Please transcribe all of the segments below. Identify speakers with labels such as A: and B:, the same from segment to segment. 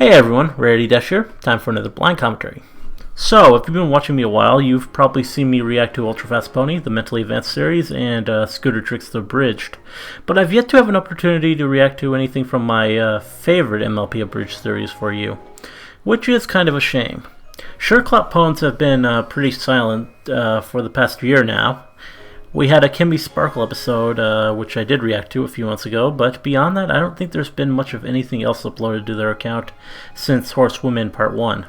A: Hey everyone, Rarity Dash here. Time for another blind commentary. So, if you've been watching me a while, you've probably seen me react to Ultra Fast Pony, the Mentally Advanced series, and Scooter Tricks the Abridged. But I've yet to have an opportunity to react to anything from my favorite MLP Abridged series for you, which is kind of a shame. Sherclop Pones have been pretty silent for the past year now. We had a Kimmy Sparkle episode, which I did react to a few months ago, but beyond that, I don't think there's been much of anything else uploaded to their account since Horsewomen Part 1.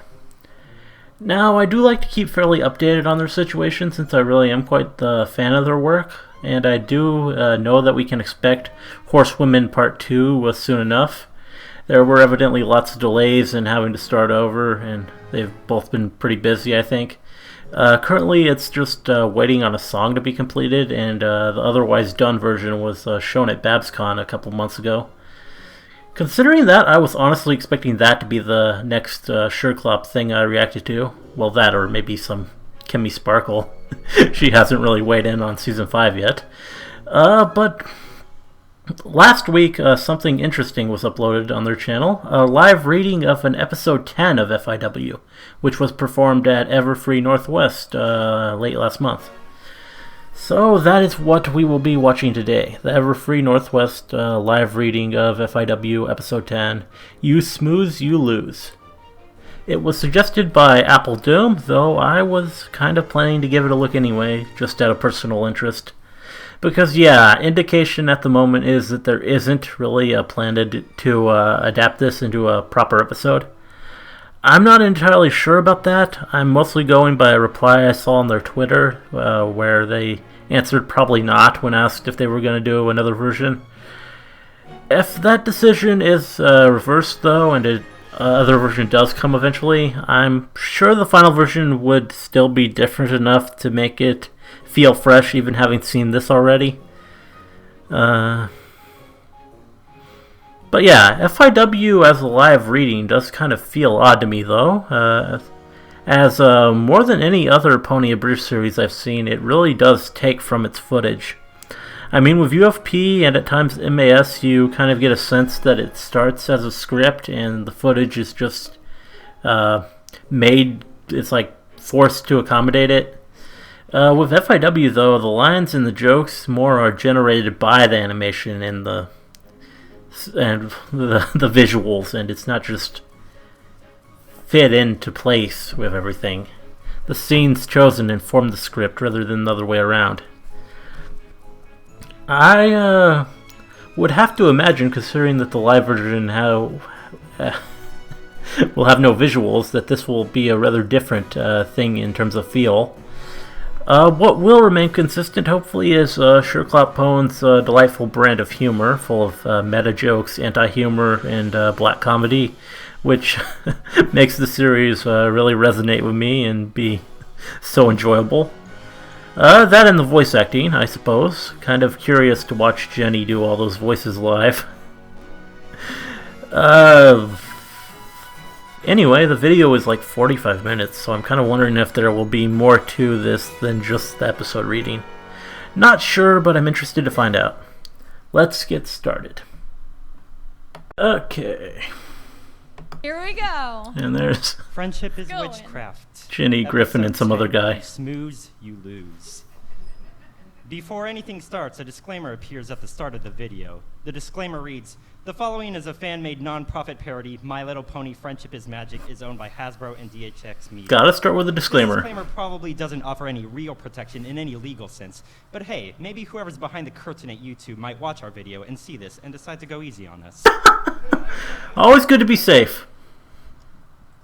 A: Now, I do like to keep fairly updated on their situation since I really am quite the fan of their work, and I do know that we can expect Horsewomen Part 2 soon enough. There were evidently lots of delays in having to start over, and they've both been pretty busy, I think. Currently, it's just waiting on a song to be completed, and the otherwise done version was shown at BabsCon a couple months ago. Considering that, I was honestly expecting that to be the next Sherclop thing I reacted to. Well, that or maybe some Kimmy Sparkle. She hasn't really weighed in on Season 5 yet. But last week, something interesting was uploaded on their channel, a live reading of an episode 10 of FIW, which was performed at Everfree Northwest late last month. So that is what we will be watching today, the Everfree Northwest live reading of FIW episode 10, You Smooze, You Lose. It was suggested by Apple Doom, though I was kind of planning to give it a look anyway, just out of personal interest. Because, yeah, indication at the moment is that there isn't really a plan to adapt this into a proper episode. I'm not entirely sure about that. I'm mostly going by a reply I saw on their Twitter, where they answered probably not when asked if they were going to do another version. If that decision is reversed, though, and another version does come eventually, I'm sure the final version would still be different enough to make it feel fresh, even having seen this already. But yeah, FIW as a live reading does kind of feel odd to me, though. As more than any other Pony Abridged series I've seen, it really does take from its footage. I mean, with UFP and at times MAS, you kind of get a sense that it starts as a script and the footage is just made, it's like forced to accommodate it. With FIW, though, the lines and the jokes more are generated by the animation and the visuals, and it's not just fit into place with everything. The scenes chosen inform the script rather than the other way around. I would have to imagine, considering that the live version will have no visuals, that this will be a rather different thing in terms of feel. What will remain consistent, hopefully, is Sherclop Pones' delightful brand of humor, full of meta jokes, anti-humor, and black comedy, which makes the series really resonate with me and be so enjoyable. That and the voice acting, I suppose. Kind of curious to watch Jenny do all those voices live. Anyway, the video is like 45 minutes, so I'm kind of wondering if there will be more to this than just the episode reading. Not sure, but I'm interested to find out. Let's get started. Okay.
B: Here we go.
A: And there's
C: Friendship is Witchcraft.
A: Jenny Griffin and some other guy.
C: Smooze, you lose. Before anything starts, a disclaimer appears at the start of the video. The disclaimer reads, the following is a fan-made non-profit parody. My Little Pony Friendship is Magic is owned by Hasbro and DHX Media.
A: Gotta start with a disclaimer.
C: This disclaimer probably doesn't offer any real protection in any legal sense, but hey, maybe whoever's behind the curtain at YouTube might watch our video and see this and decide to go easy on us.
A: Always good to be safe.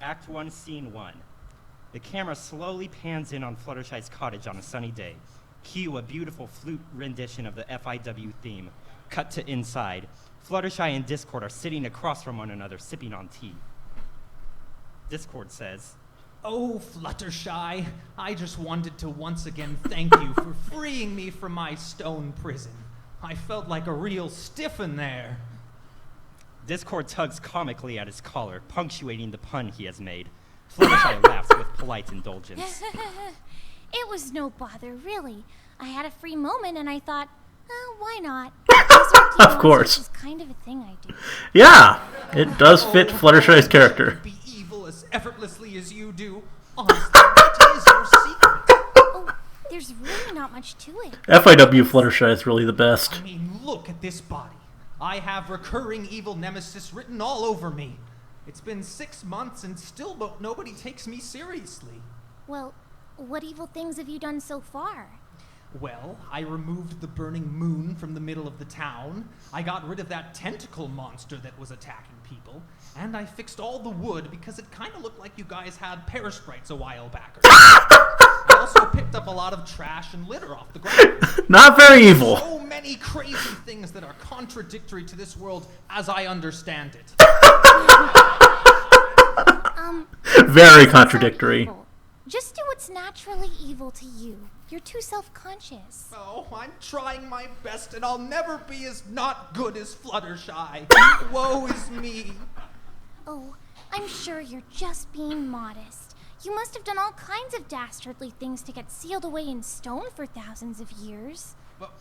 C: Act 1, Scene 1. The camera slowly pans in on Fluttershy's cottage on a sunny day. Cue a beautiful flute rendition of the FIW theme. Cut to inside. Fluttershy and Discord are sitting across from one another, sipping on tea. Discord says,
D: "Oh, Fluttershy, I just wanted to once again thank you for freeing me from my stone prison. I felt like a real stiff in there."
C: Discord tugs comically at his collar, punctuating the pun he has made. Fluttershy laughs with polite indulgence.
B: It was no bother, really. I had a free moment and I thought, Why not?
A: Of course.
B: Is kind of a thing I do.
A: Yeah, it does fit Fluttershy's character.
D: Be evil as effortlessly as you do. Honestly, what is your secret?
B: Oh, there's really not much to it.
A: FIW Fluttershy is really the best.
D: I mean, look at this body. I have recurring evil nemesis written all over me. It's been 6 months and still nobody takes me seriously.
B: Well, what evil things have you done so far?
D: Well, I removed the burning moon from the middle of the town, I got rid of that tentacle monster that was attacking people, and I fixed all the wood because it kind of looked like you guys had parasprites a while back. I also picked up a lot of trash and litter off the ground.
A: Not very evil.
D: So many crazy things that are contradictory to this world as I understand it.
A: Very contradictory.
B: Just do what's naturally evil to you. You're too self-conscious.
D: Oh, I'm trying my best, and I'll never be as not good as Fluttershy. Woe is me.
B: Oh, I'm sure you're just being modest. You must have done all kinds of dastardly things to get sealed away in stone for thousands of years.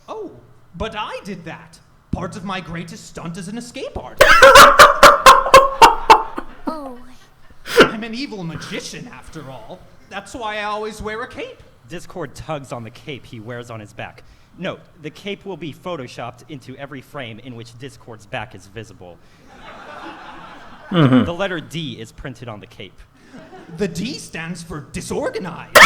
D: Oh, but I did that. Part of my greatest stunt as an escape artist.
B: Oh.
D: I'm an evil magician, after all. That's why I always wear a cape.
C: Discord tugs on the cape he wears on his back. Note, the cape will be photoshopped into every frame in which Discord's back is visible. The letter D is printed on the cape.
D: The D stands for disorganized.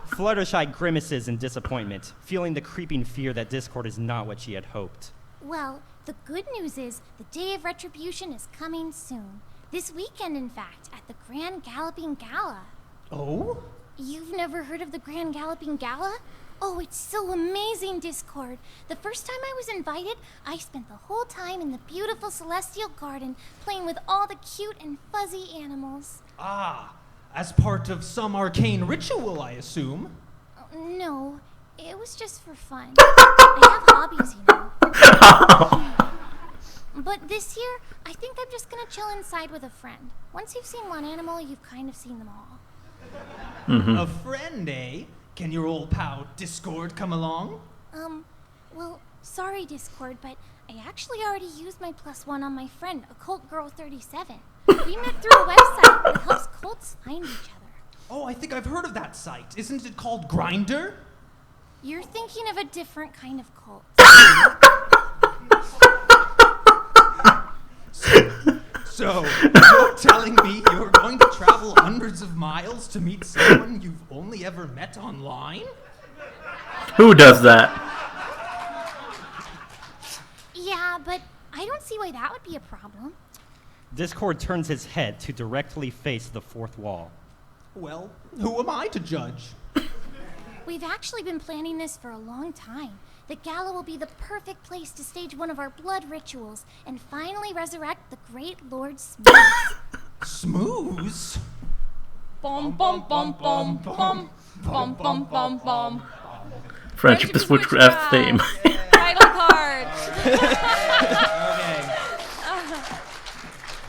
C: Fluttershy grimaces in disappointment, feeling the creeping fear that Discord is not what she had hoped.
B: Well, the good news is the day of retribution is coming soon. This weekend, in fact, at the Grand Galloping Gala.
D: Oh?
B: You've never heard of the Grand Galloping Gala? Oh, it's so amazing, Discord. The first time I was invited, I spent the whole time in the beautiful Celestial Garden playing with all the cute and fuzzy animals.
D: Ah, as part of some arcane ritual, I assume.
B: No, it was just for fun. I have hobbies, you know. But this year, I think I'm just gonna chill inside with a friend. Once you've seen one animal, you've kind of seen them all.
D: A friend, eh? Can your old pal Discord come along?
B: Well, sorry, Discord, but I actually already used my +1 on my friend, Occult Girl 37. We met through a website that helps cults find each other.
D: Oh, I think I've heard of that site. Isn't it called Grindr?
B: You're thinking of a different kind of cult.
D: So, you're telling me you're going to travel hundreds of miles to meet someone you've only ever met online?
A: Who does that?
B: Yeah, but I don't see why that would be a problem.
C: Discord turns his head to directly face the fourth wall.
D: Well, who am I to judge?
B: We've actually been planning this for a long time. The gala will be the perfect place to stage one of our blood rituals and finally resurrect the great Lord Smooze.
D: Smooze?
B: Bum bum bum bum bum bum bum bum bum.
A: Friendship is Witchcraft theme.
B: Title card.
D: Okay.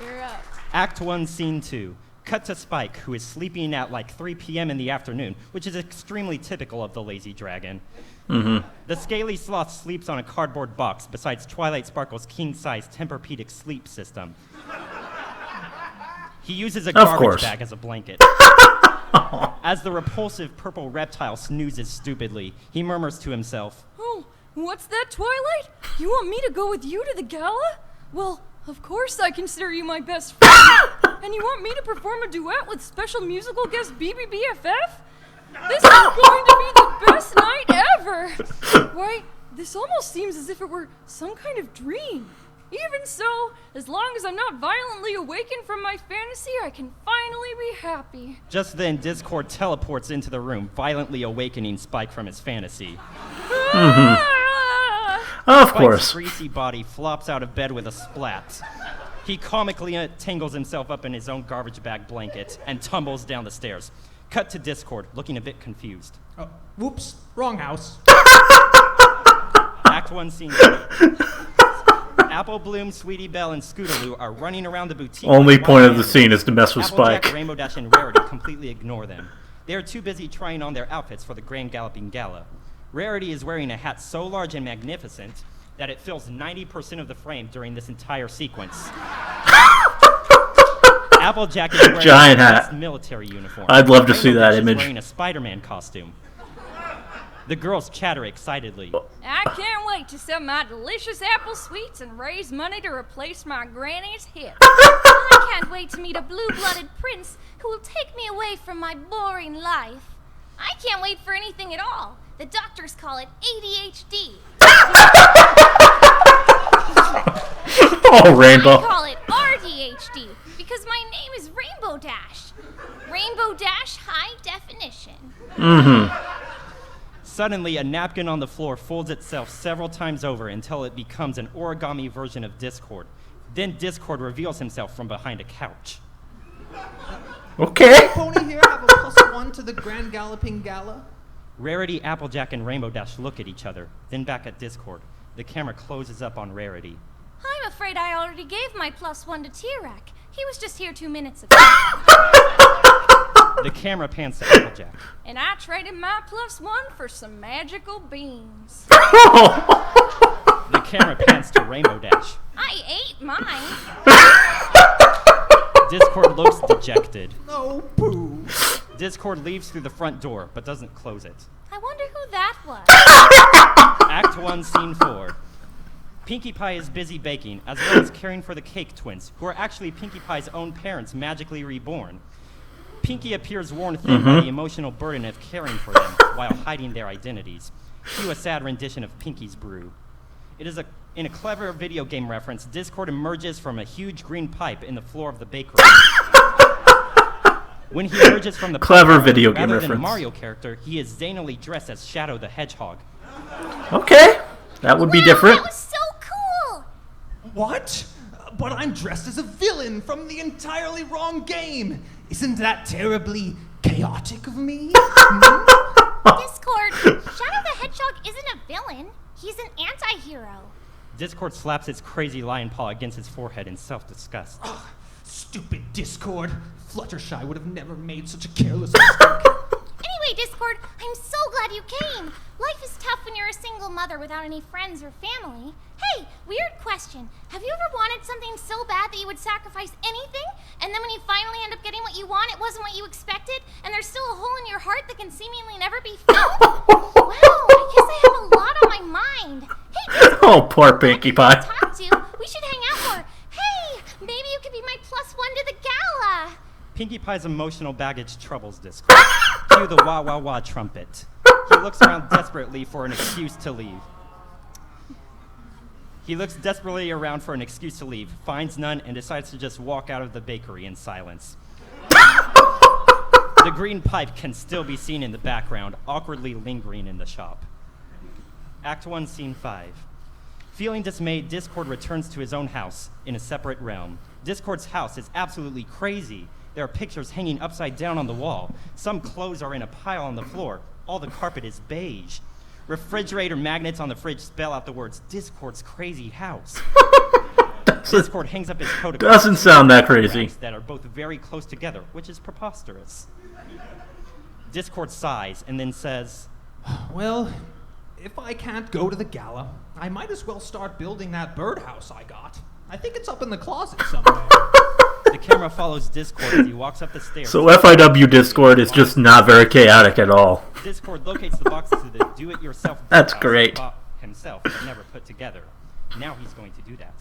B: You're up.
C: Act 1, Scene 2. Cut to Spike, who is sleeping at like 3 p.m. in the afternoon, which is extremely typical of the lazy dragon. The scaly sloth sleeps on a cardboard box besides Twilight Sparkle's king-size Tempur-Pedic sleep system. He uses a garbage bag as a blanket. As the repulsive purple reptile snoozes stupidly, he murmurs to himself,
E: "Oh, what's that, Twilight? You want me to go with you to the gala? Well, of course I consider you my best friend. And you want me to perform a duet with special musical guest BBBFF? This is going to be the best night ever! Why, this almost seems as if it were some kind of dream. Even so, as long as I'm not violently awakened from my fantasy, I can finally be happy."
C: Just then, Discord teleports into the room, violently awakening Spike from his fantasy.
A: Of
C: Spike's
A: course.
C: greasy body flops out of bed with a splat. He comically tangles himself up in his own garbage bag blanket and tumbles down the stairs. Cut to Discord, looking a bit confused.
D: Oh, whoops, wrong house.
C: Act 1, Scene 2. Apple Bloom, Sweetie Belle, and Scootaloo are running around the boutique.
A: Only
C: with
A: point of
C: one
A: the
C: animal.
A: scene is to mess with
C: Applejack,
A: Spike.
C: Rainbow Dash, and Rarity completely ignore them. They are too busy trying on their outfits for the Grand Galloping Gala. Rarity is wearing a hat so large and magnificent that it fills 90% of the frame during this entire sequence. Applejack is wearing
A: Giant
C: a
A: hat.
C: military uniform.
A: I'd love to see
C: Rainbow
A: that
C: Dash
A: image.
C: is wearing a Spider-Man costume. The girls chatter excitedly.
E: I can't wait to sell my delicious apple sweets and raise money to replace my granny's hip.
B: I can't wait to meet a blue-blooded prince who will take me away from my boring life. I can't wait for anything at all. The doctors call it ADHD.
A: Oh, Rainbow.
B: I call it RDHD because my name is Rainbow Dash. Rainbow Dash High Definition.
C: Suddenly, a napkin on the floor folds itself several times over until it becomes an origami version of Discord. Then Discord reveals himself from behind a couch.
A: Okay.
D: Pony here have a +1 to the Grand Galloping Gala?
C: Rarity, Applejack, and Rainbow Dash look at each other, then back at Discord. The camera closes up on Rarity.
B: I'm afraid I already gave my +1 to T-Rack. He was just here 2 minutes ago.
C: The camera pans to Applejack.
E: And I traded my +1 for some magical beans.
C: The camera pans to Rainbow Dash.
B: I ate mine.
C: Discord looks dejected.
D: No, poo.
C: Discord leaves through the front door, but doesn't close it.
B: I wonder who that was.
C: Act 1, Scene 4. Pinkie Pie is busy baking, as well as caring for the Cake Twins, who are actually Pinkie Pie's own parents magically reborn. Pinkie appears worn thin by the emotional burden of caring for them while hiding their identities. Cue a sad rendition of Pinkie's brew. It is in a clever video game reference, Discord emerges from a huge green pipe in the floor of the bakery. When he emerges from the
A: Clever
C: pipe,
A: video game
C: rather than a
A: reference.
C: Mario character, he is zanily dressed as Shadow the Hedgehog.
A: Okay. That would be different.
B: That was so cool.
D: What? But I'm dressed as a villain from the entirely wrong game. Isn't that terribly chaotic of me?
B: Discord, Shadow the Hedgehog isn't a villain. He's an anti-hero.
C: Discord slaps its crazy lion paw against his forehead in self-disgust.
D: Stupid Discord. Fluttershy would have never made such a careless mistake.
B: Anyway, Discord, I'm so glad you came. Life is tough when you're a single mother without any friends or family. Hey, weird question. Have you ever wanted something so bad that you would sacrifice anything? And then when you finally end up getting what you want, it wasn't what you expected? And there's still a hole in your heart that can seemingly never be filled? Wow, I guess I have a lot on my mind. Hey, Discord,
A: Oh, poor Pinkie Pie.
B: talk to. We should hang out more. Hey, maybe you could be my +1 to the gala.
C: Pinkie Pie's emotional baggage troubles Discord. Cue the wah wah wah trumpet. He looks around desperately for an excuse to leave. Finds none, and decides to just walk out of the bakery in silence. The green pipe can still be seen in the background, awkwardly lingering in the shop. Act 1, Scene 5. Feeling dismayed, Discord returns to his own house in a separate realm. Discord's house is absolutely crazy. There are pictures hanging upside down on the wall. Some clothes are in a pile on the floor. All the carpet is beige. Refrigerator magnets on the fridge spell out the words, Discord's crazy house. Discord hangs up his coat.
A: Doesn't sound that crazy.
C: That are both very close together, which is preposterous. Discord sighs and then says,
D: Well, if I can't go to the gala, I might as well start building that birdhouse I got. I think it's up in the closet somewhere.
C: The camera follows Discord as he walks up the stairs.
A: So FIW Discord is just not very chaotic at all.
C: Discord locates the boxes to the do-it-yourself
A: That's
C: birdhouse
A: great.
C: he bought himself but never put together. Now he's going to do that.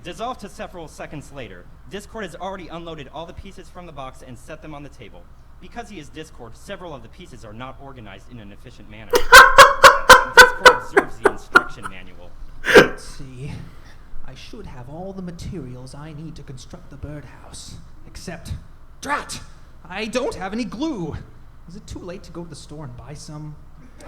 C: Dissolved to several seconds later, Discord has already unloaded all the pieces from the box and set them on the table. Because he is Discord, several of the pieces are not organized in an efficient manner. Discord observes the instruction manual.
D: Let's see. I should have all the materials I need to construct the birdhouse. Except, drat! I don't have any glue. Is it too late to go to the store and buy some?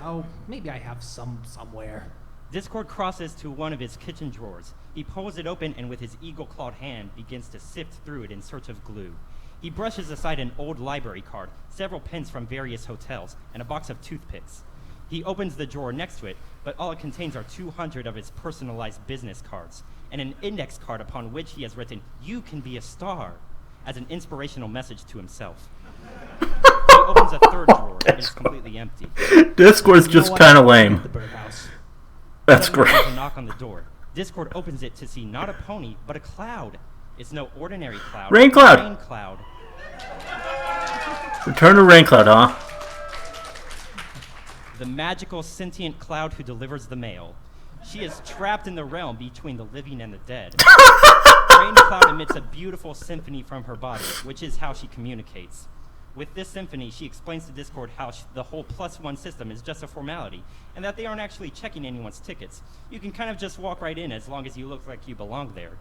D: Oh, maybe I have some somewhere.
C: Discord crosses to one of his kitchen drawers. He pulls it open and with his eagle-clawed hand begins to sift through it in search of glue. He brushes aside an old library card, several pens from various hotels, and a box of toothpicks. He opens the drawer next to it, but all it contains are 200 of his personalized business cards, and an index card upon which he has written, "You can be a star," as an inspirational message to himself. He opens a third drawer. It is completely empty.
A: Discord's just kind of lame.
D: The birdhouse.
A: That's
C: Suddenly,
A: great.
C: there's a knock on the door. Discord opens it to see not a pony, but a cloud. It's no ordinary cloud.
A: Rain cloud.
C: Rain cloud.
A: Return to Rain Cloud, huh?
C: The magical sentient cloud who delivers the mail. She is trapped in the realm between the living and the dead. Rain Cloud emits a beautiful symphony from her body, which is how she communicates. With this symphony, she explains to Discord how the whole +1 system is just a formality, and that they aren't actually checking anyone's tickets. You can kind of just walk right in as long as you look like you belong there.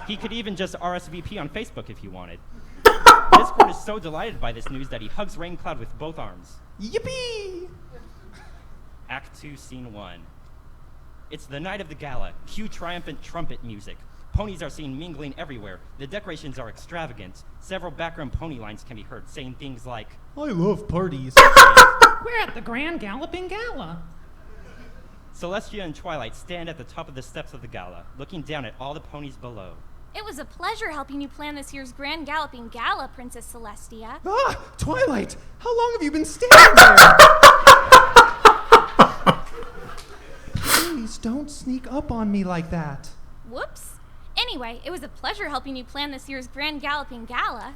C: He could even just RSVP on Facebook if you wanted. Discord is so delighted by this news that he hugs Rain Cloud with both arms.
D: Yippee!
C: Act 2, Scene 1. It's the night of the gala. Cue triumphant trumpet music. Ponies are seen mingling everywhere. The decorations are extravagant. Several background pony lines can be heard saying things like,
D: I love parties.
F: We're at the Grand Galloping Gala.
C: Celestia and Twilight stand at the top of the steps of the gala, looking down at all the ponies below.
B: It was a pleasure helping you plan this year's Grand Galloping Gala, Princess Celestia.
D: Ah, Twilight! How long have you been standing there? Please don't sneak up on me like that.
B: Whoops. Anyway, it was a pleasure helping you plan this year's Grand Galloping Gala.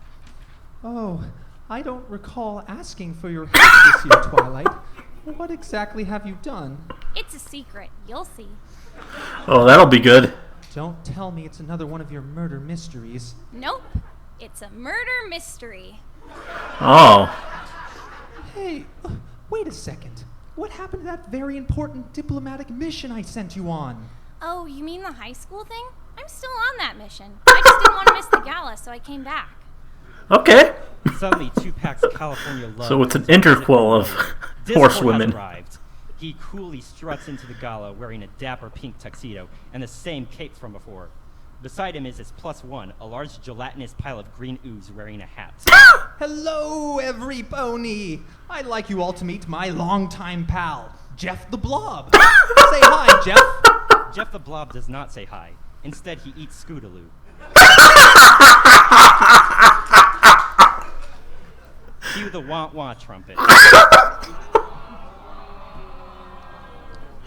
D: Oh, I don't recall asking for your help this year, Twilight. What exactly have you done?
B: It's a secret. You'll see.
A: Oh, that'll be good.
D: Don't tell me it's another one of your murder mysteries.
B: Nope. It's a murder mystery.
A: Oh.
D: Hey, wait a second. What happened to that very important diplomatic mission I sent you on?
B: Oh, you mean the high school thing? I'm still on that mission. I just didn't want to miss the gala, so I came back.
A: Okay.
C: Suddenly, 2 packs of California Love.
A: So it's an interquel of
C: Discord
A: horsewomen.
C: has arrived. He coolly struts into the gala wearing a dapper pink tuxedo and the same cape from before. Beside him is his +1, a large gelatinous pile of green ooze wearing a hat.
D: Hello, every pony. I'd like you all to meet my longtime pal, Jeff the Blob. Say hi, Jeff.
C: Jeff the Blob does not say hi. Instead, he eats Scootaloo. Cue the wah-wah trumpet.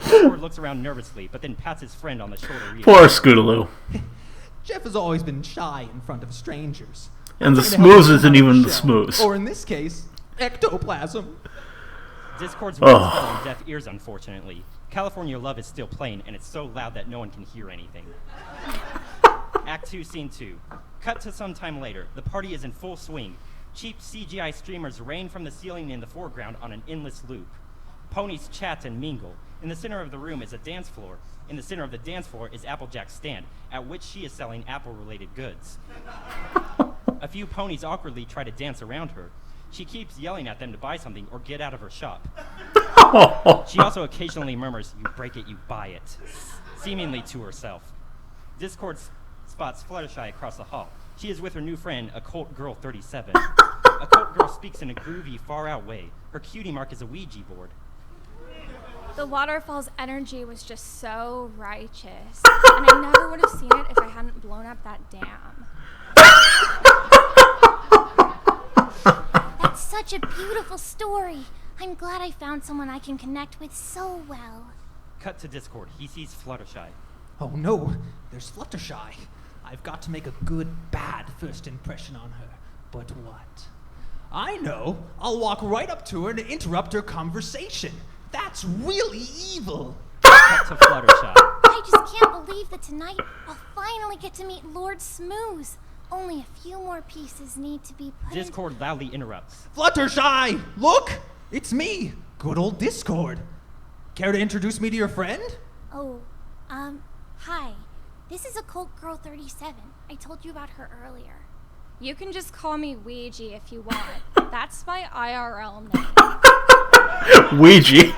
C: Discord looks around nervously, but then pats his friend on the shoulder.
A: Poor Scootaloo.
D: Jeff has always been shy in front of strangers.
A: And the
D: I'm trying to help
A: Smooze
D: him
A: isn't
D: out of
A: even
D: his
A: the
D: shell.
A: Smooze.
D: Or in this case, ectoplasm.
C: Discord's words
A: Oh.
C: fall on deaf ears, unfortunately. California Love is still playing, and it's so loud that no one can hear anything. Act 2, Scene 2. Cut to some time later. The party is in full swing. Cheap CGI streamers rain from the ceiling in the foreground on an endless loop. Ponies chat and mingle. In the center of the room is a dance floor. In the center of the dance floor is Applejack's stand, at which she is selling Apple-related goods. A few ponies awkwardly try to dance around her. She keeps yelling at them to buy something or get out of her shop. She also occasionally murmurs, "You break it, you buy it," seemingly to herself. Discord spots Fluttershy across the hall. She is with her new friend, Occult Girl 37. Occult Girl speaks in a groovy, far-out way. Her cutie mark is a Ouija board.
B: The waterfall's energy was just so righteous. And I never would have seen it if I hadn't blown up that dam. That's such a beautiful story. I'm glad I found someone I can connect with so well.
C: Cut to Discord. He sees Fluttershy.
D: Oh no, there's Fluttershy. I've got to make a good, bad first impression on her. But what? I know. I'll walk right up to her and interrupt her conversation. That's really evil.
C: Cut to Fluttershy.
B: I just can't believe that tonight I'll finally get to meet Lord Smooze. Only a few more pieces need to be put in.
C: Discord loudly interrupts.
D: Fluttershy! Look! It's me, good old Discord. Care to introduce me to your friend?
B: Oh, hi. This is Occult Girl 37. I told you about her earlier.
E: You can just call me Ouija if you want. That's my IRL name.
A: Ouija.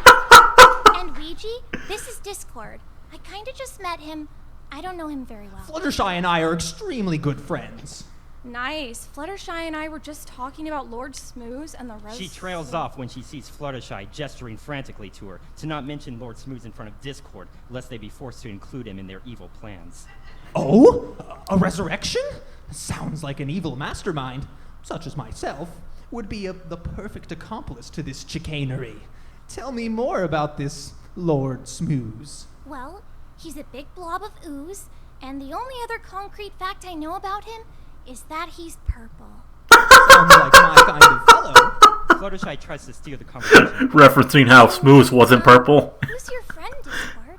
B: And Ouija, this is Discord. I kinda just met him. I don't know him very well.
D: Fluttershy and I are extremely good friends.
E: Nice. Fluttershy and I were just talking about Lord Smooze and the rest.
C: She trails off when she sees Fluttershy gesturing frantically to her, to not mention Lord Smooze in front of Discord, lest they be forced to include him in their evil plans.
D: Oh? A resurrection? Sounds like an evil mastermind, such as myself. would be the perfect accomplice to this chicanery. Tell me more about this Lord Smooze.
B: Well, he's a big blob of ooze, and the only other concrete fact I know about him is that he's purple.
D: Sounds like my kind of fellow.
C: Fluttershy tries to steer the conversation.
A: Referencing how Smooze wasn't purple.
B: Who's your friend, Discord?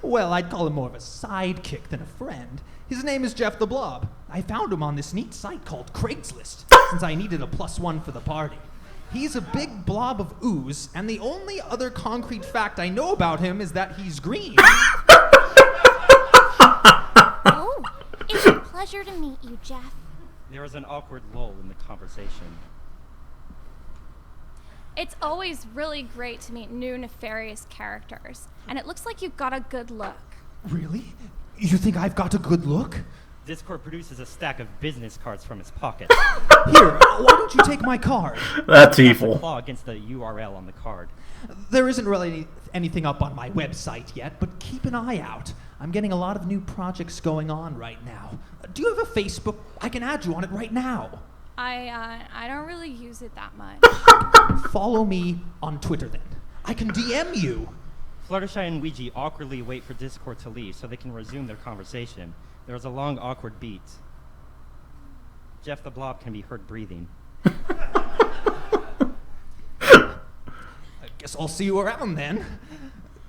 D: Well, I'd call him more of a sidekick than a friend. His name is Jeff the Blob. I found him on this neat site called Craigslist, since I needed a +1 for the party. He's a big blob of ooze, and the only other concrete fact I know about him is that he's green.
B: Oh, it's a pleasure to meet you, Jeff.
C: There is an awkward lull in the conversation.
E: It's always really great to meet new nefarious characters, and it looks like you've got a good look.
D: Really? You think I've got a good look?
C: Discord produces a stack of business cards from his pocket.
D: Here, why don't you take my card?
A: That's
C: The
A: evil.
C: claw against the URL on the card.
D: There isn't really anything up on my website yet, but keep an eye out. I'm getting a lot of new projects going on right now. Do you have a Facebook? I can add you on it right now.
E: I don't really use it that much.
D: Follow me on Twitter then. I can DM you.
C: Fluttershy and Ouija awkwardly wait for Discord to leave so they can resume their conversation. There is a long, awkward beat. Jeff the Blob can be heard breathing.
D: I guess I'll see you around then.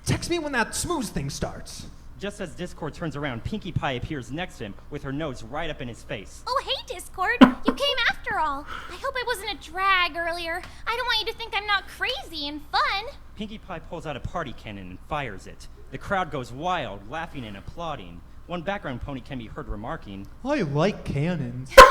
D: Text me when that Smooze thing starts.
C: Just as Discord turns around, Pinkie Pie appears next to him with her nose right up in his face.
B: Oh, hey, Discord. You came after all. I hope I wasn't a drag earlier. I don't want you to think I'm not crazy and fun.
C: Pinkie Pie pulls out a party cannon and fires it. The crowd goes wild, laughing and applauding. One background pony can be heard remarking,
D: I like cannons.
B: You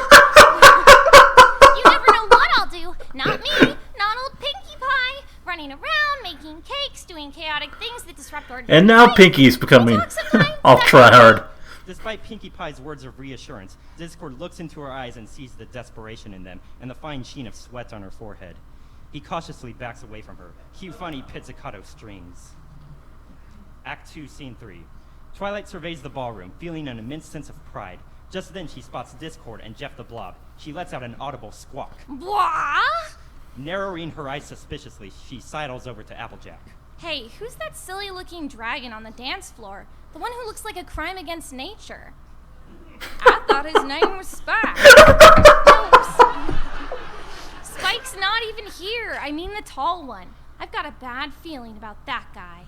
B: never know what I'll do. Not me, not old Pinkie Pie. Running around, making cakes, doing chaotic things that disrupt ordinary
A: And now
B: life.
A: Pinkie's becoming
B: We'll talk sometime.
A: all try hard.
C: Despite Pinkie Pie's words of reassurance, Discord looks into her eyes and sees the desperation in them and the fine sheen of sweat on her forehead. He cautiously backs away from her. Cue funny pizzicato strings. Act 2, Scene 3. Twilight surveys the ballroom, feeling an immense sense of pride. Just then she spots Discord and Jeff the Blob. She lets out an audible squawk.
B: Blah!
C: Narrowing her eyes suspiciously, she sidles over to Applejack.
E: Hey, who's that silly-looking dragon on the dance floor? The one who looks like a crime against nature. I thought his name was Spike. No, Spike's not even here. I mean the tall one. I've got a bad feeling about that guy.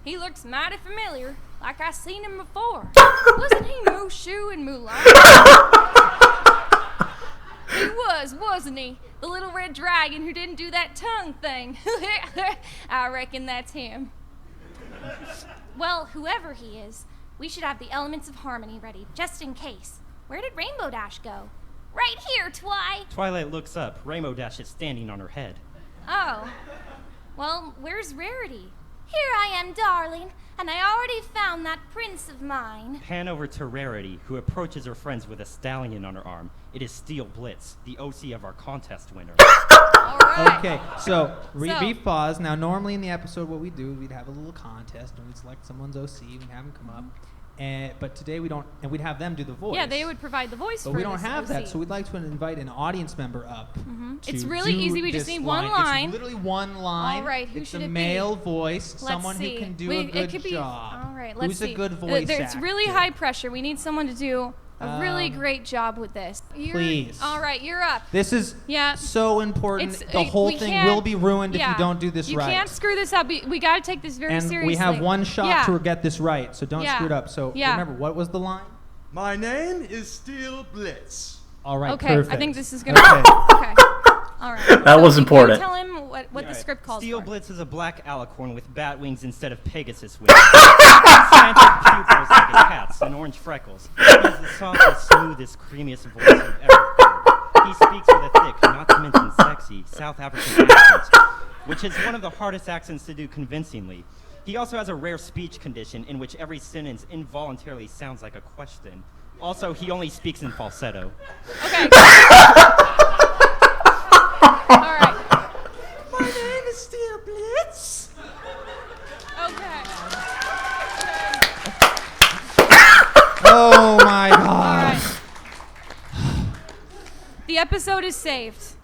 E: He looks mighty familiar, like I seen him before. Wasn't he Mushu in Mulan? He was, wasn't he? The little red dragon who didn't do that tongue thing. I reckon that's him. Well, whoever he is, we should have the elements of harmony ready, just in case. Where did Rainbow Dash go? Right here, Twi!
C: Twilight looks up. Rainbow Dash is standing on her head.
E: Oh. Well, where's Rarity?
B: Here I am, darling, and I already found that prince of mine.
C: Pan over to Rarity, who approaches her friends with a stallion on her arm. It is Steel Blitz, the OC of our contest winner.
E: All right.
D: Okay, so
E: So-
D: brief pause. Now, normally in the episode, what we do is we'd have a little contest, and we'd select someone's OC, we'd have them come up, but today we don't, and we'd have them do the voice.
E: Yeah, they would provide the voice
D: But
E: for
D: we don't
E: this
D: have that,
E: OC.
D: so we'd like to invite an audience member up.
E: It's
D: to
E: really
D: do
E: easy. We just
D: this
E: need one line.
D: It's literally one line.
E: All right, who
D: it's
E: should
D: a
E: it be?
D: male voice,
E: Let's
D: someone
E: see.
D: who can do a
E: It
D: good
E: could be,
D: job.
E: All right, let's
D: Who's
E: see.
D: a good voice
E: It's really
D: actor?
E: high pressure. We need someone to do a really
D: Um,
E: great job with this.
D: please.
E: All right, you're up.
D: This is
E: Yeah.
D: so important.
E: It's-
D: The whole
E: we
D: thing
E: can't-
D: will be ruined if
E: yeah.
D: you don't do this right.
E: You can't screw this up. We got to take this very
D: and
E: seriously.
D: we have one shot
E: Yeah.
D: to get this right, so don't
E: Yeah.
D: screw it up. So
E: Yeah.
D: remember, what was the line?
G: My name is Steel Blitz.
D: All right,
E: Okay,
D: perfect.
E: I think this is gonna.
D: Okay.
E: Okay. All right.
A: That was
E: you
A: important.
E: Tell him what the
C: Alright,
E: script calls
C: Steel
E: for.
C: Blitz is a black alicorn with bat wings instead of Pegasus wings. Slanted pupils like a cat's and orange freckles. He has the softest, smoothest, creamiest voice you've ever heard. He speaks with a thick, not to mention sexy, South African accent, which is one of the hardest accents to do convincingly. He also has a rare speech condition in which every sentence involuntarily sounds like a question. Also, he only speaks in falsetto.
E: Okay. All right.
G: My name is Steel Blitz.
E: Okay.
D: Oh my
E: All
D: god.
E: right. The episode is saved.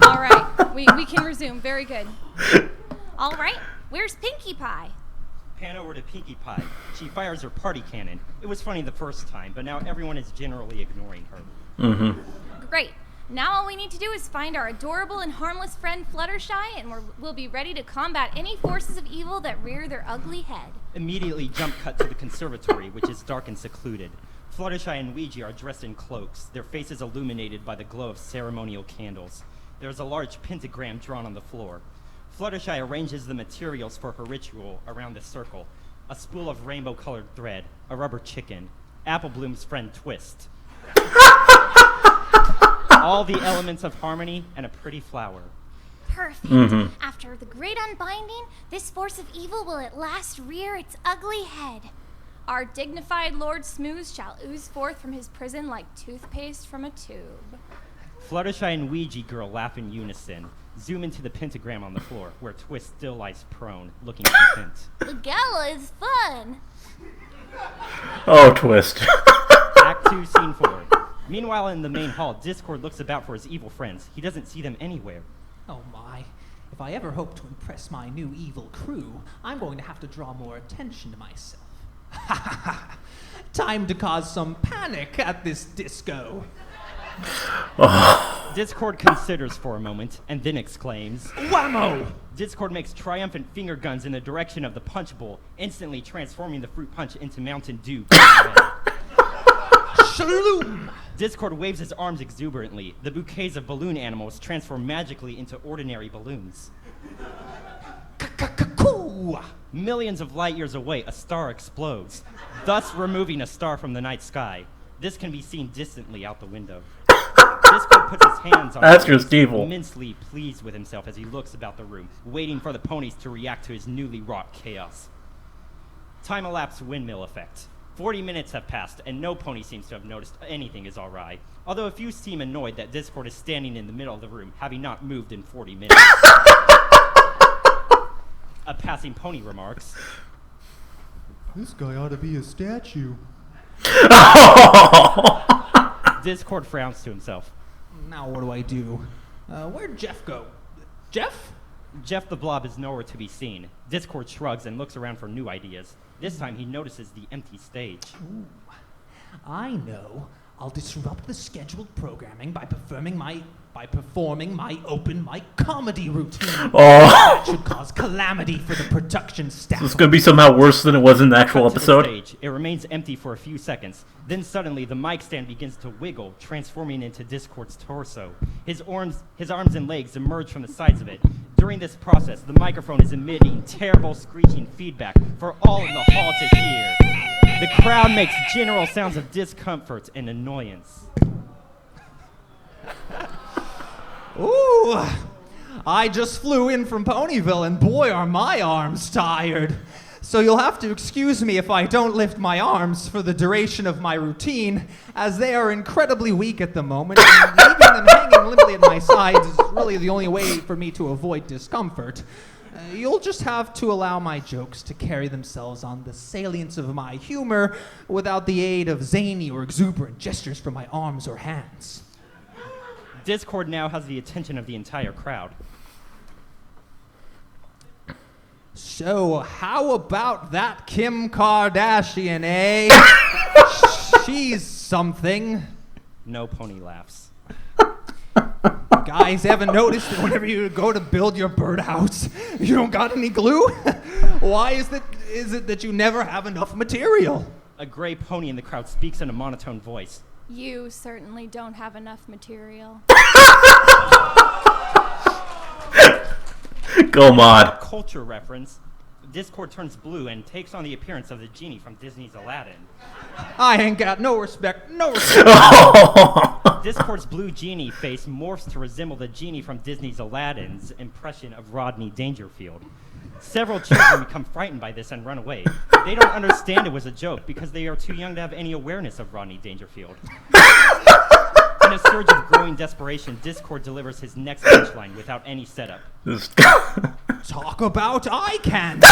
B: All right, we can resume. Very good. All right, where's Pinkie Pie?
C: Pan over to Pinkie Pie. She fires her party cannon. It was funny the first time, but now everyone is generally ignoring her.
A: Mm-hmm.
B: Great. Now all we need to do is find our adorable and harmless friend Fluttershy, and we'll be ready to combat any forces of evil that rear their ugly head.
C: Immediately jump cut to the conservatory, which is dark and secluded. Fluttershy and Ouija are dressed in cloaks, their faces illuminated by the glow of ceremonial candles. There is a large pentagram drawn on the floor. Fluttershy arranges the materials for her ritual around the circle: a spool of rainbow-colored thread, a rubber chicken, Apple Bloom's friend Twist. All the elements of harmony and a pretty flower.
B: Perfect.
A: Mm-hmm.
B: After the great unbinding, this force of evil will at last rear its ugly head. Our dignified Lord Smooze shall ooze forth from his prison like toothpaste from a tube.
C: Fluttershy and Ouija girl laugh in unison. Zoom into the pentagram on the floor, where Twist still lies prone, looking content.
B: The gala is fun.
A: Oh, Twist.
C: Act 2, Scene 4. Meanwhile, in the main hall, Discord looks about for his evil friends. He doesn't see them anywhere.
D: Oh my. If I ever hope to impress my new evil crew, I'm going to have to draw more attention to myself. Ha ha ha! Time to cause some panic at this disco.
C: Discord considers for a moment, and then exclaims,
D: Whammo!
C: Discord makes triumphant finger guns in the direction of the punch bowl, instantly transforming the fruit punch into Mountain Dew.
D: Shaloom!
C: Discord waves his arms exuberantly. The bouquets of balloon animals transform magically into ordinary balloons.
D: Coo!
C: Millions of light years away, a star explodes, thus removing a star from the night sky. This can be seen distantly out the window. Discord puts his hands on
A: That's
C: his
A: just evil.
C: immensely pleased with himself as he looks about the room, waiting for the ponies to react to his newly wrought chaos. Time-elapsed windmill effect. 40 minutes have passed, and no pony seems to have noticed anything is awry, although a few seem annoyed that Discord is standing in the middle of the room, having not moved in 40 minutes. A passing pony remarks,
G: This guy ought to be a statue.
C: Discord frowns to himself.
D: Now what do I do? Where'd Jeff go? Jeff?
C: Jeff the Blob is nowhere to be seen. Discord shrugs and looks around for new ideas. This time he notices the empty stage.
D: Ooh, I know. I'll disrupt the scheduled programming by performing my open mic comedy routine. That should cause calamity for the production staff.
A: It's going to be somehow worse than it was in the actual
C: Cut to the
A: episode.
C: stage. It remains empty for a few seconds. Then suddenly the mic stand begins to wiggle, transforming into Discord's torso. His arms and legs emerge from the sides of it. During this process, the microphone is emitting terrible screeching feedback for all in the hall to hear. The crowd makes general sounds of discomfort and annoyance.
D: Ooh, I just flew in from Ponyville, and boy, are my arms tired. So you'll have to excuse me if I don't lift my arms for the duration of my routine, as they are incredibly weak at the moment, and leaving them hanging limply at my sides is really the only way for me to avoid discomfort. You'll just have to allow my jokes to carry themselves on the salience of my humor without the aid of zany or exuberant gestures from my arms or hands.
C: Discord now has the attention of the entire crowd.
D: So, how about that Kim Kardashian, eh? She's something.
C: No pony laughs.
D: Guys, haven't noticed that whenever you go to build your birdhouse, you don't got any glue? Why is it that you never have enough material?
C: A gray pony in the crowd speaks in a monotone voice.
B: You certainly don't have enough material.
A: Go mod.
C: Culture reference. Discord turns blue and takes on the appearance of the genie from Disney's Aladdin.
D: I ain't got no respect.
C: Discord's blue genie face morphs to resemble the genie from Disney's Aladdin's impression of Rodney Dangerfield. Several children become frightened by this and run away. They don't understand it was a joke because they are too young to have any awareness of Rodney Dangerfield. In a surge of growing desperation, Discord delivers his next punchline without any setup.
D: Talk about eye candy.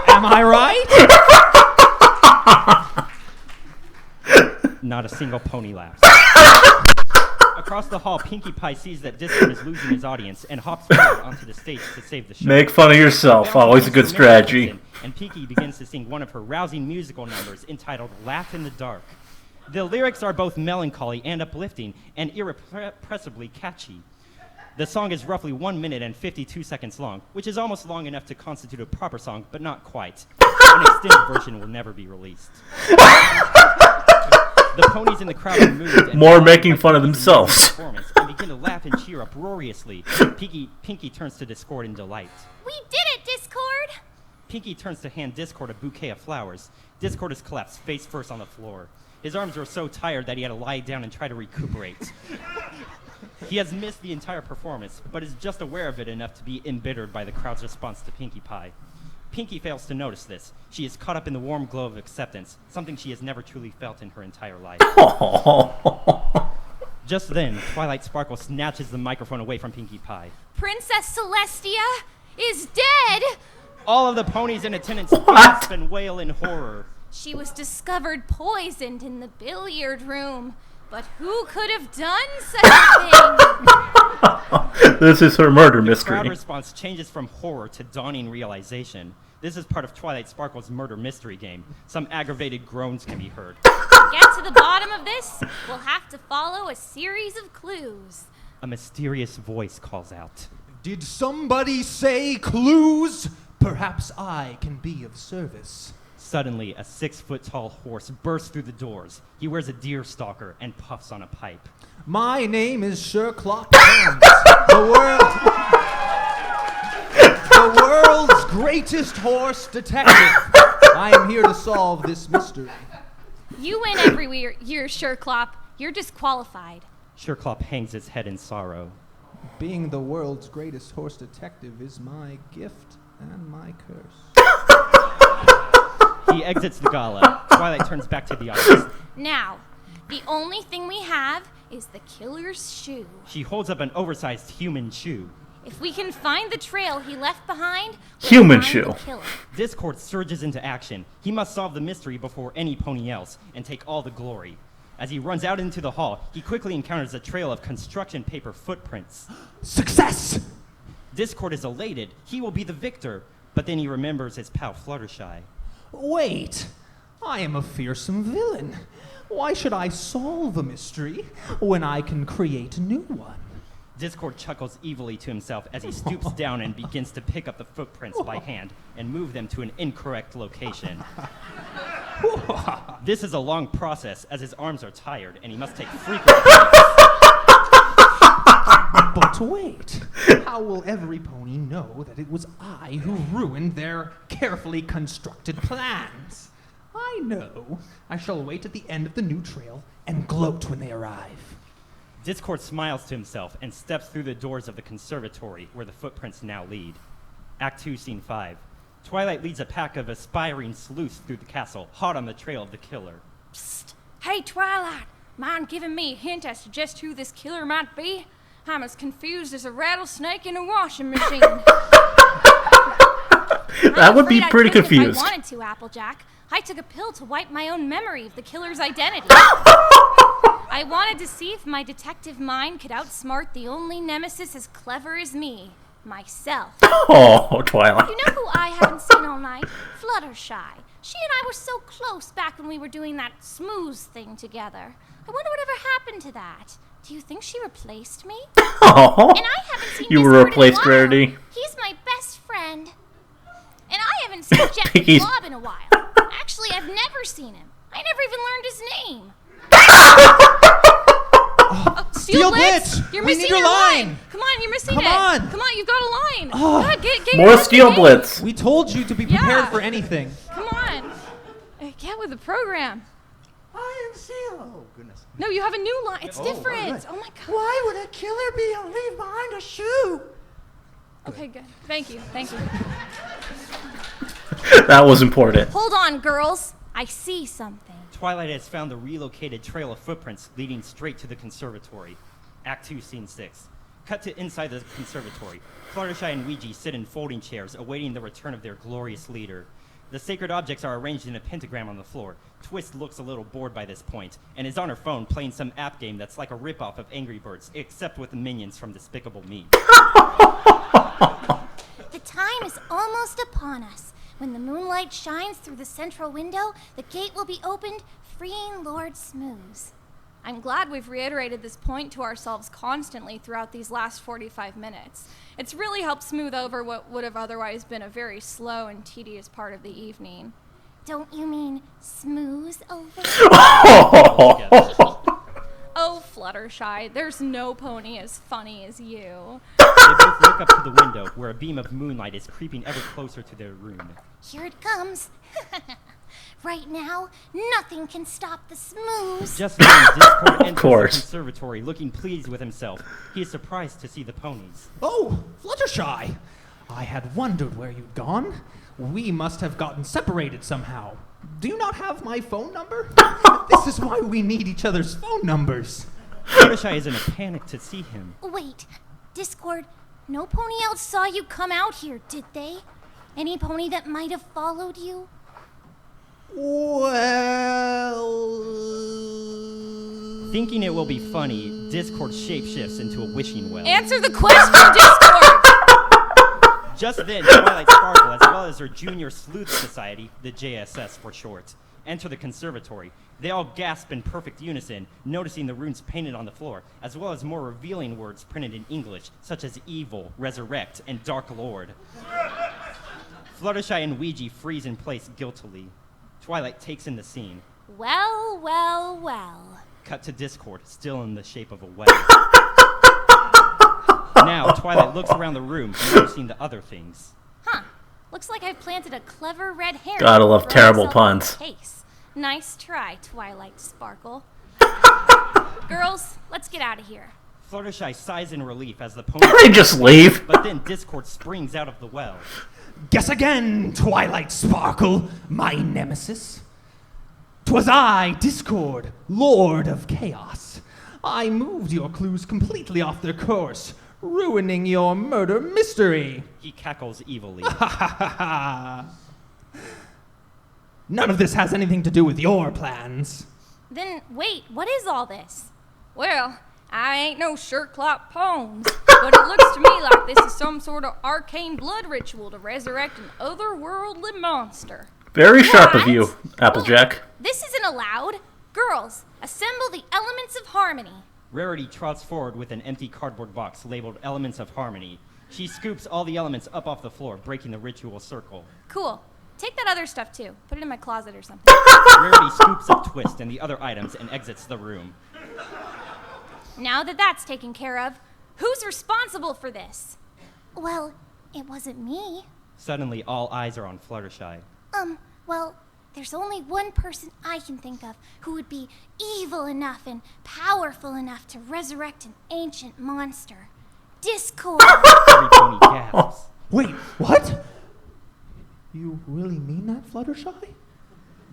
D: Am I right?
C: Not a single pony laughs. Across the hall, Pinkie Pie sees that Discord is losing his audience and hops forward onto the stage to save the show.
A: Make fun of yourself. Always a good strategy.
C: And Pinkie begins to sing one of her rousing musical numbers entitled Laugh in the Dark. The lyrics are both melancholy and uplifting and irrepressibly catchy. The song is roughly 1 minute and 52 seconds long, which is almost long enough to constitute a proper song, but not quite. An extended version will never be released. The ponies in the crowd are moved.
A: More making fun of themselves.
C: And begin to laugh and cheer uproariously. Pinkie turns to Discord in delight.
B: We did it, Discord!
C: Pinkie turns to hand Discord a bouquet of flowers. Discord is collapsed face first on the floor. His arms were so tired that he had to lie down and try to recuperate. He has missed the entire performance, but is just aware of it enough to be embittered by the crowd's response to Pinkie Pie. Pinkie fails to notice this. She is caught up in the warm glow of acceptance, something she has never truly felt in her entire life. Just then, Twilight Sparkle snatches the microphone away from Pinkie Pie.
B: Princess Celestia is dead!
C: All of the ponies in attendance gasp and wail in horror.
B: She was discovered poisoned in the billiard room. But who could have done such a thing?
A: This is her murder
C: The
A: mystery.
C: crowd response changes from horror to dawning realization. This is part of Twilight Sparkle's murder mystery game. Some aggravated groans can be heard.
B: To get to the bottom of this, we'll have to follow a series of clues.
C: A mysterious voice calls out.
D: Did somebody say clues? Perhaps I can be of service.
C: Suddenly, a 6-foot-tall horse bursts through the doors. He wears a deer stalker and puffs on a pipe.
D: My name is Sherclop Pones, the world's greatest horse detective. I am here to solve this mystery.
B: You win every year, Sherclop. You're disqualified.
C: Sherclop hangs his head in sorrow.
D: Being the world's greatest horse detective is my gift and my curse.
C: He exits the gala. Twilight turns back to the audience.
B: Now, the only thing we have is the killer's shoe.
C: She holds up an oversized human shoe.
B: If we can find the trail he left behind, we'll
A: Human
B: find
A: shoe.
B: the killer.
C: Discord surges into action. He must solve the mystery before any pony else and take all the glory. As he runs out into the hall, he quickly encounters a trail of construction paper footprints.
D: Success!
C: Discord is elated. He will be the victor. But then he remembers his pal Fluttershy.
D: Wait, I am a fearsome villain. Why should I solve a mystery when I can create a new one?
C: Discord chuckles evilly to himself as he stoops down and begins to pick up the footprints by hand and move them to an incorrect location. This is a long process as his arms are tired and he must take frequent breaks.
D: But wait, how will every pony know that it was I who ruined their carefully constructed plans? I know. I shall wait at the end of the new trail and gloat when they arrive.
C: Discord smiles to himself and steps through the doors of the conservatory where the footprints now lead. Act 2, Scene 5. Twilight leads a pack of aspiring sleuths through the castle, hot on the trail of the killer.
E: Psst! Hey, Twilight! Mind giving me a hint as to just who this killer might be? I'm as confused as a rattlesnake in a washing machine.
A: That would be pretty confused.
B: If I wanted to, Applejack. I took a pill to wipe my own memory of the killer's identity. I wanted to see if my detective mind could outsmart the only nemesis as clever as me, myself.
A: Oh, Twilight.
B: You know who I haven't seen all night? Fluttershy. She and I were so close back when we were doing that Smooze thing together. I wonder whatever happened to that. Do you think she replaced me?
A: Oh,
B: And I haven't seen
A: you were
B: Discord in a
A: replaced,
B: while.
A: Rarity.
B: He's my best friend. And I haven't seen Jet the
A: Pinky's-
B: Blob in a while. Actually, I've never seen him. I never even learned his name.
D: Steel Blitz!
E: You're
D: We
E: missing
D: need your
E: your
D: line!
E: Come on, you're missing
D: Come
E: it.
D: on!
E: Come on, you've got a line. God, get
A: More
E: your
A: Steel
E: name.
A: Blitz.
D: We told you to be prepared
E: Yeah.
D: for anything.
E: Come on. Get with the program.
G: I am Seal. Oh, goodness.
E: No, you have a new line. It's different.
G: right.
E: Oh my god.
G: Why would a killer leave behind a shoe?
E: Okay, good. Thank you. Thank you.
A: That was important.
B: Hold on, girls. I see something.
C: Twilight has found the relocated trail of footprints leading straight to the conservatory. Act 2, Scene 6. Cut to inside the conservatory. Fluttershy and Ouija sit in folding chairs, awaiting the return of their glorious leader. The sacred objects are arranged in a pentagram on the floor. Twist looks a little bored by this point, and is on her phone playing some app game that's like a ripoff of Angry Birds, except with the minions from Despicable Me.
B: The time is almost upon us. When the moonlight shines through the central window, the gate will be opened, freeing Lord Smooze.
E: I'm glad we've reiterated this point to ourselves constantly throughout these last 45 minutes. It's really helped smooth over what would have otherwise been a very slow and tedious part of the evening.
B: Don't you mean smooth over?
E: Oh, Fluttershy, there's no pony as funny as you.
C: They both look up to the window, where a beam of moonlight is creeping ever closer to their room.
B: Here it comes. Right now, nothing can stop the Smooze.
C: Just then, Discord enters the conservatory, looking pleased with himself. He is surprised to see the ponies.
D: Oh, Fluttershy! I had wondered where you'd gone. We must have gotten separated somehow. Do you not have my phone number? This is why we need each other's phone numbers.
C: Fluttershy is in a panic to see him.
B: Wait, Discord, no pony else saw you come out here, did they? Any pony that might have followed you?
D: Well...
C: Thinking it will be funny, Discord shapeshifts into a wishing well.
E: Answer the question, Discord!
C: Just then, Twilight Sparkle, as well as her junior sleuth society, the JSS for short, enter the conservatory. They all gasp in perfect unison, noticing the runes painted on the floor, as well as more revealing words printed in English, such as evil, resurrect, and dark lord. Fluttershy and Ouija freeze in place guiltily. Twilight takes in the scene.
B: Well, well, well.
C: Cut to Discord, still in the shape of a well. Now, Twilight looks around the room, noticing the other things.
B: Huh. Looks like I've planted a clever red herring.
A: Gotta love terrible puns.
B: Case. Nice try, Twilight Sparkle. Girls, let's get out of here.
C: Fluttershy sighs in relief as the pony...
A: They just leave.
C: But then Discord springs out of the well.
D: Guess again, Twilight Sparkle, my nemesis. 'Twas I, Discord, Lord of Chaos. I moved your clues completely off their course, ruining your murder mystery.
C: He cackles evilly.
D: None of this has anything to do with your plans.
B: Then, wait, what is all this?
E: Well, I ain't no Sherclop Pones, but it looks to me like this is some sort of arcane blood ritual to resurrect an otherworldly monster.
A: Very sharp of
B: What?
A: you, Applejack.
B: This isn't allowed. Girls, assemble the elements of harmony.
C: Rarity trots forward with an empty cardboard box labeled Elements of Harmony. She scoops all the elements up off the floor, breaking the ritual circle.
B: Cool. Take that other stuff too. Put it in my closet or something.
C: Rarity scoops up Twist and the other items and exits the room.
B: Now that that's taken care of, who's responsible for this? Well, it wasn't me.
C: Suddenly, all eyes are on Fluttershy.
B: Well, there's only one person I can think of who would be evil enough and powerful enough to resurrect an ancient monster. Discord!
C: Every pony gasps.
D: Wait, what? You really mean that, Fluttershy?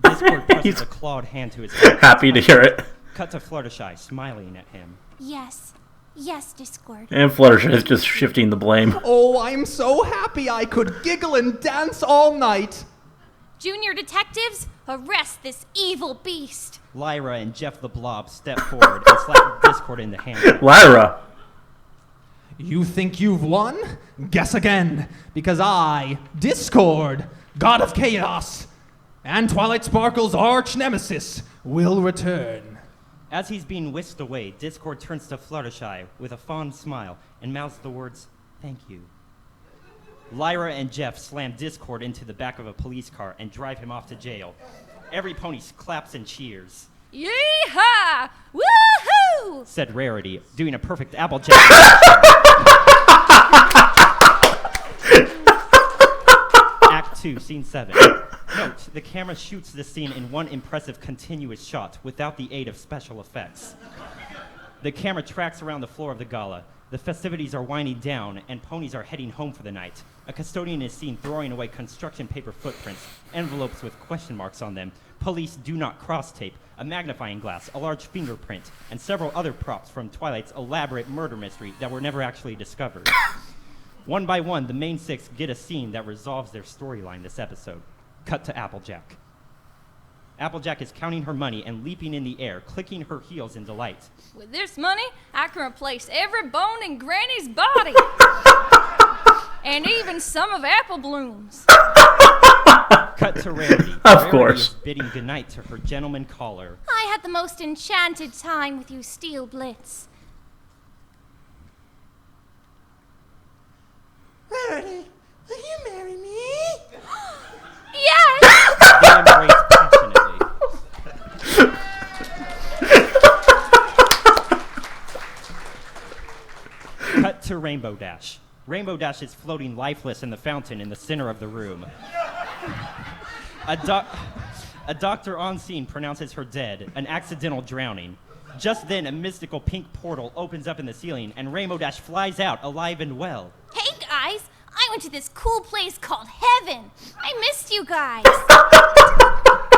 C: Discord presses a clawed hand to his head.
A: Happy to hear it.
C: Cut to Fluttershy, smiling at him.
B: Yes. Yes, Discord.
A: And Fluttershy is just shifting the blame.
D: Oh, I'm so happy I could giggle and dance all night.
B: Junior detectives, arrest this evil beast.
C: Lyra and Jeff the Blob step forward and slap Discord in the hand.
A: Lyra.
D: You think you've won? Guess again, because I, Discord, God of Chaos, and Twilight Sparkle's arch nemesis, will return.
C: As he's being whisked away, Discord turns to Fluttershy with a fond smile and mouths the words, "Thank you." Lyra and Jeff slam Discord into the back of a police car and drive him off to jail. Every pony claps and cheers.
E: Yeehaw! Woohoo!
C: Said Rarity, doing a perfect Applejack. Act 2, Scene 7. Note, the camera shoots this scene in one impressive continuous shot without the aid of special effects. The camera tracks around the floor of the gala. The festivities are winding down, and ponies are heading home for the night. A custodian is seen throwing away construction paper footprints, envelopes with question marks on them, police do not cross tape, a magnifying glass, a large fingerprint, and several other props from Twilight's elaborate murder mystery that were never actually discovered. One by one, the main six get a scene that resolves their storyline this episode. Cut to Applejack. Applejack is counting her money and leaping in the air, clicking her heels in delight.
E: With this money, I can replace every bone in Granny's body. And even some of Apple Bloom's.
C: Cut to Rarity.
A: Of
C: Rarity
A: course.
C: is bidding goodnight to her gentleman caller.
B: I had the most enchanted time with you, Steel Blitz.
G: Rarity, will you marry me?
B: Yes!
C: They embrace passionately. Cut to Rainbow Dash. Rainbow Dash is floating lifeless in the fountain in the center of the room. A doctor on scene pronounces her dead, an accidental drowning. Just then, a mystical pink portal opens up in the ceiling, and Rainbow Dash flies out, alive and well.
B: Hey guys, I went to this cool place called Heaven. I missed you guys.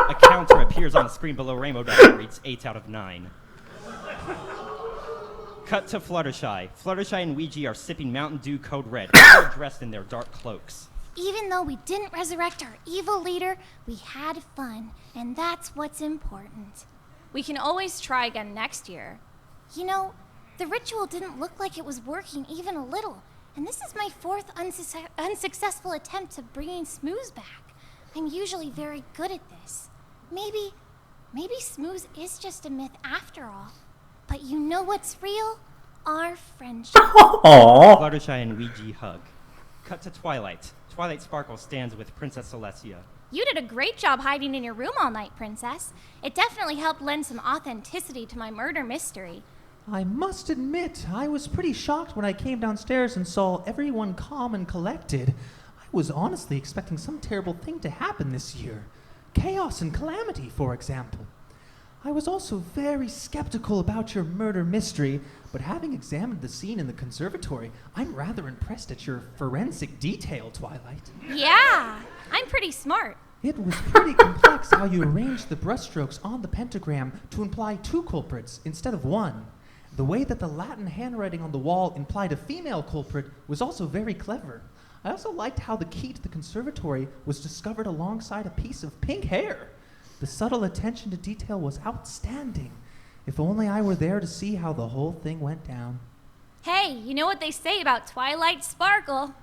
C: A counter appears on the screen below Rainbow Dash and reads 8 out of 9. Cut to Fluttershy. Fluttershy and Ouija are sipping Mountain Dew Code Red, all dressed in their dark cloaks.
B: Even though we didn't resurrect our evil leader, we had fun, and that's what's important.
E: We can always try again next year.
B: You know, the ritual didn't look like it was working even a little, and this is my 4th unsuccessful attempt to bringing Smooze back. I'm usually very good at this. Maybe Smooze is just a myth after all. But you know what's real? Our friendship.
A: Aww.
C: Fluttershy and Ouija hug. Cut to Twilight. Twilight Sparkle stands with Princess Celestia.
B: You did a great job hiding in your room all night, Princess. It definitely helped lend some authenticity to my murder mystery.
D: I must admit, I was pretty shocked when I came downstairs and saw everyone calm and collected. I was honestly expecting some terrible thing to happen this year. Chaos and calamity, for example. I was also very skeptical about your murder mystery, but having examined the scene in the conservatory, I'm rather impressed at your forensic detail, Twilight.
B: Yeah, I'm pretty smart.
D: It was pretty complex how you arranged the brushstrokes on the pentagram to imply 2 culprits instead of 1. The way that the Latin handwriting on the wall implied a female culprit was also very clever. I also liked how the key to the conservatory was discovered alongside a piece of pink hair. The subtle attention to detail was outstanding. If only I were there to see how the whole thing went down.
B: Hey, you know what they say about Twilight Sparkle?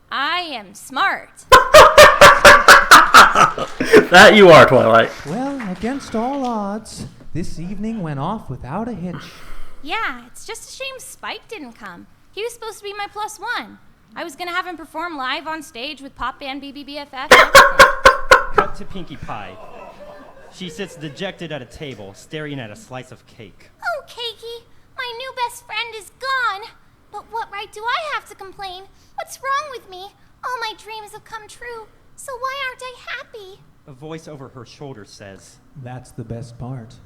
B: I am smart.
A: That you are, Twilight.
D: Well, against all odds, this evening went off without a hitch.
B: Yeah, it's just a shame Spike didn't come. He was supposed to be my +1. I was gonna have him perform live on stage with pop band BBBFF and everything.
C: Cut to Pinkie Pie. She sits dejected at a table, staring at a slice of cake.
B: Oh, Cakey, my new best friend is gone. But what right do I have to complain? What's wrong with me? All my dreams have come true, so why aren't I happy?
C: A voice over her shoulder says,
D: That's the best part.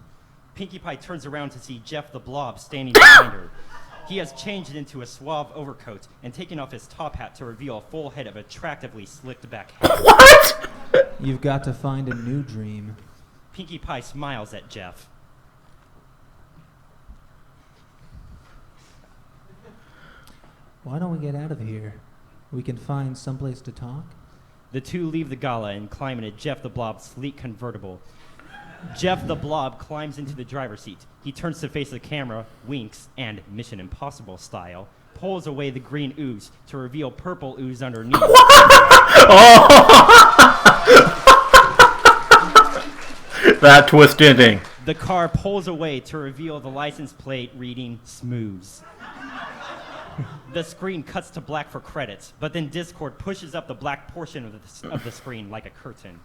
C: Pinkie Pie turns around to see Jeff the Blob standing behind her. He has changed into a suave overcoat and taken off his top hat to reveal a full head of attractively slicked back hair.
A: What?
D: You've got to find a new dream.
C: Pinkie Pie smiles at Jeff.
D: Why don't we get out of here? We can find someplace to talk.
C: The two leave the gala and climb into Jeff the Blob's sleek convertible. Jeff the Blob climbs into the driver's seat. He turns to face the camera, winks, and, Mission Impossible style, pulls away the green ooze to reveal purple ooze underneath.
A: That twist ending.
C: The car pulls away to reveal the license plate reading Smooze. The screen cuts to black for credits, but then Discord pushes up the black portion of the screen like a curtain.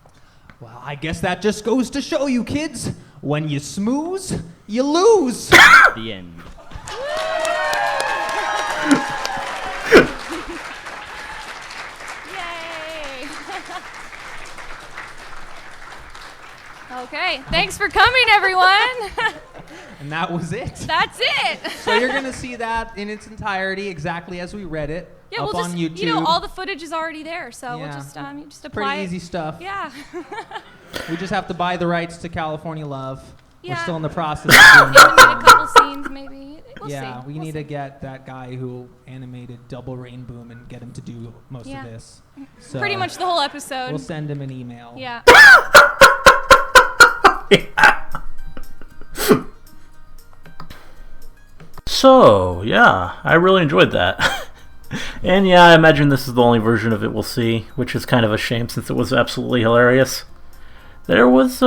D: Well, I guess that just goes to show you, kids. When you smooze, you lose.
C: The end.
E: Yay! Okay, thanks for coming, everyone.
D: And that was it.
E: That's it.
D: So you're going to see that in its entirety, exactly as we read it,
E: Yeah,
D: up
E: we'll
D: on
E: just,
D: YouTube.
E: you know, all the footage is already there, so we'll
D: Yeah.
E: just apply
D: Pretty
E: it.
D: easy stuff.
E: Yeah.
D: We just have to buy the rights to California Love. We're
E: Yeah.
D: still in the process of doing
E: Yeah, we need a
D: that.
E: couple scenes, maybe.
B: We'll
D: yeah,
B: see.
D: we
B: We'll
D: need
B: see.
D: to get that guy who animated Double Rain Boom and get him to do most
B: Yeah.
D: of this. So
E: Pretty much the whole episode.
D: We'll send him an email.
E: Yeah.
A: So, yeah, I really enjoyed that. And yeah, I imagine this is the only version of it we'll see, which is kind of a shame since it was absolutely hilarious. There was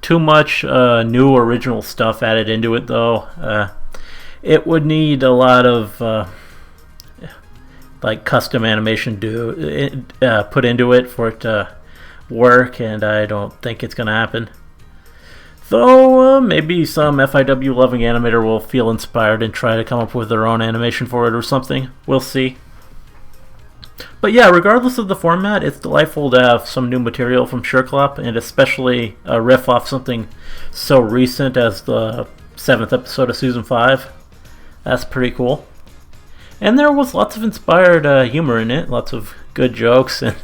A: too much new original stuff added into it, though. It would need a lot of like custom animation put into it for it to work, and I don't think it's going to happen. Though maybe some FIW loving animator will feel inspired and try to come up with their own animation for it or something. We'll see. But yeah, regardless of the format, it's delightful to have some new material from Sherclop, and especially a riff off something so recent as the 7th episode of Season 5. That's pretty cool. And there was lots of inspired humor in it, lots of good jokes and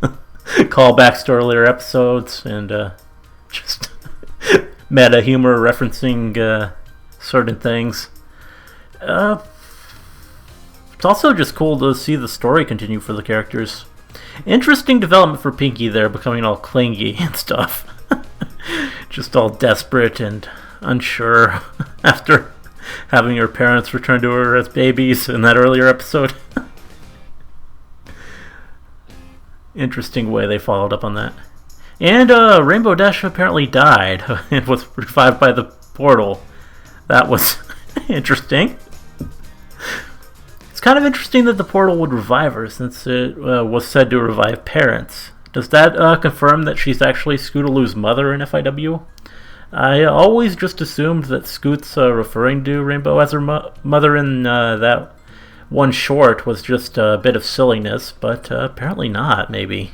A: callbacks to earlier episodes, and just meta humor referencing certain things. It's also just cool to see the story continue for the characters. Interesting development for Pinky there, becoming all clingy and stuff. Just all desperate and unsure after having her parents return to her as babies in that earlier episode. Interesting way they followed up on that. And Rainbow Dash apparently died and was revived by the portal. That was interesting. It's kind of interesting that the portal would revive her, since it was said to revive parents. Does that confirm that she's actually Scootaloo's mother in FIW? I always just assumed that Scoot's referring to Rainbow as her mother in that one short was just a bit of silliness, but apparently not, maybe.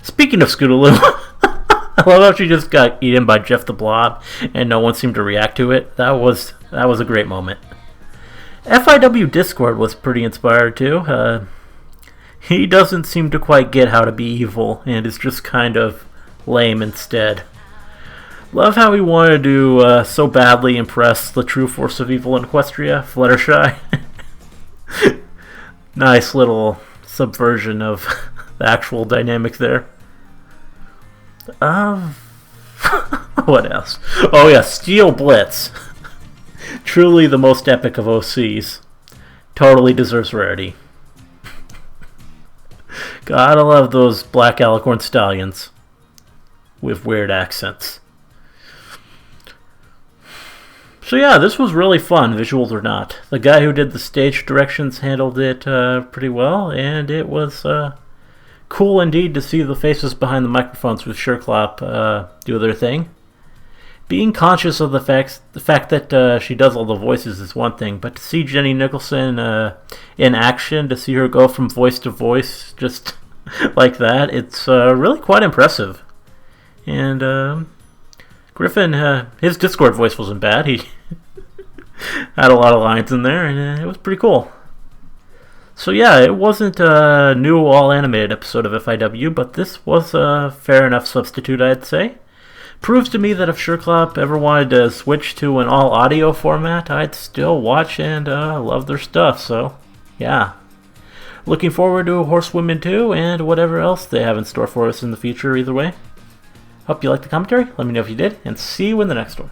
A: Speaking of Scootaloo, I love how she just got eaten by Jeff the Blob and no one seemed to react to it. That was a great moment. FIW Discord was pretty inspired too. He doesn't seem to quite get how to be evil and is just kind of lame instead. Love how he wanted to so badly impress the true force of evil in Equestria, Fluttershy. Nice little subversion of the actual dynamic there. What else? Oh yeah, Steel Blitz. Truly the most epic of OCs. Totally deserves rarity. Gotta love those black alicorn stallions with weird accents. So yeah, this was really fun, visuals or not. The guy who did the stage directions handled it pretty well, and it was cool indeed to see the faces behind the microphones with Sherclop do their thing. Being conscious of the fact that she does all the voices is one thing, but to see Jenny Nicholson in action, to see her go from voice to voice just like that, it's really quite impressive. And Griffin, his Discord voice wasn't bad. He had a lot of lines in there, and it was pretty cool. So yeah, it wasn't a new all-animated episode of FIW, but this was a fair enough substitute, I'd say. Proves to me that if Sherclop ever wanted to switch to an all-audio format, I'd still watch and love their stuff, so yeah. Looking forward to Horsewomen 2 and whatever else they have in store for us in the future either way. Hope you liked the commentary, let me know if you did, and see you in the next one.